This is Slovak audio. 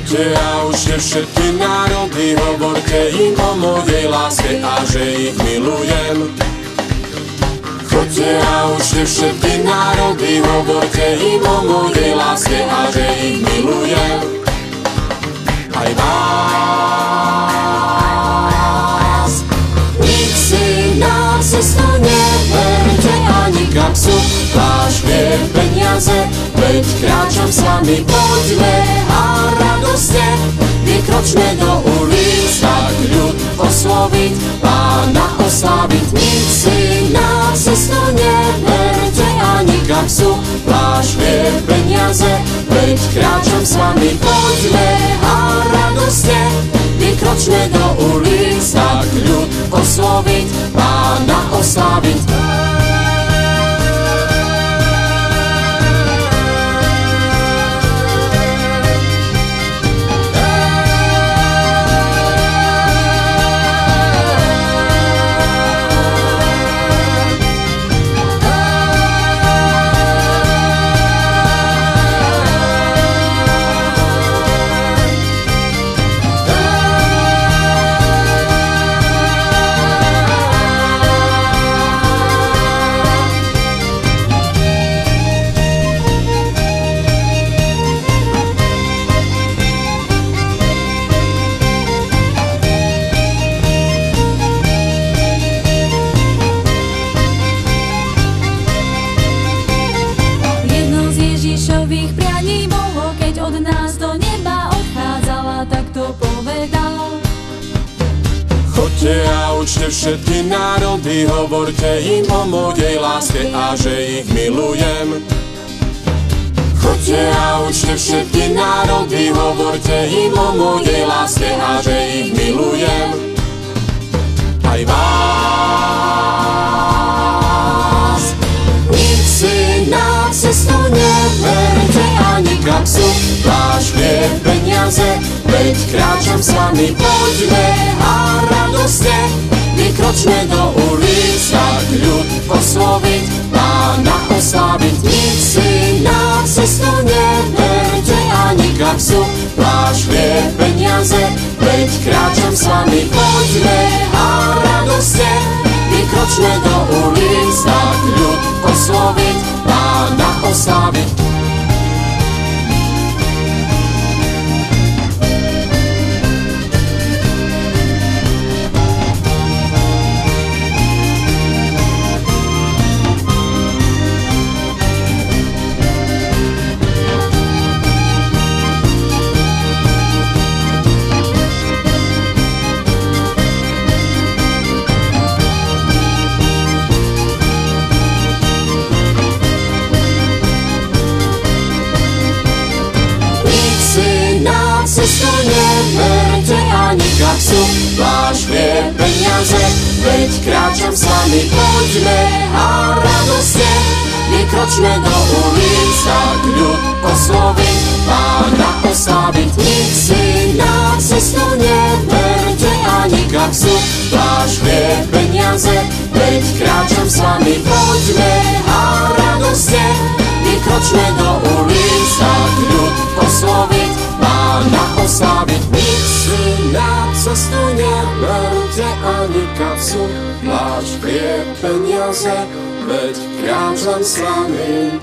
Choďte a učte všetky národy, hovorte im o mojej láske a že ich milujem. Choďte a učte všetky národy, hovorte im o mojej láske a že ich milujem. Aj vás. Nik si na cestu neberte ani kapsu, váš chlieb, peniaze, veď kráčam s vami, poďme a radostne vykročme do ulic, tak ľud osloviť, Pána osláviť. Nik si na cestu neberte ani kapsu, váš chlieb, peniaze, veď kráčam s vami, poďme a radostne vykročme do ulic, tak ľud osloviť, Pána osláviť. Ježišových prianí bolo, keď od nás do neba odchádzala, tak to povedal. Choďte a učte všetky národy, hovorte im o mojej láske a že ich milujem. Choďte a učte všetky národy, hovorte im o mojej láske a že ich milujem. Aj vás. Nik si na cestu neberte ani kapsu, váš chlieb, peniaze, veď kráčam s vami, poďme a radostne vykročme do ulic, tak ľud osloviť, Pána osláviť. Nik si na cestu neberte ani kapsu, váš chlieb, peniaze, veď kráčam s vami, poďme a radostne vykročme do ulic, tak ľud osloviť, Pána osláviť. Cestu neberte ani kapsu, váš chlieb, peniaze, veď kráčam s vami, poďme a radostne vykročme do ulic, tak ľud osloviť, Pána osláviť. Nik si na cestu neberte ani kapsu, váš chlieb, peniaze, veď kráčam s vami, poďme a radostne vykročme do ulic, tak ľud osloviť, Pána osláviť. Nik si na cestu neberte ani kapsu, váš chlieb, peniaze, veď kráčam s vami.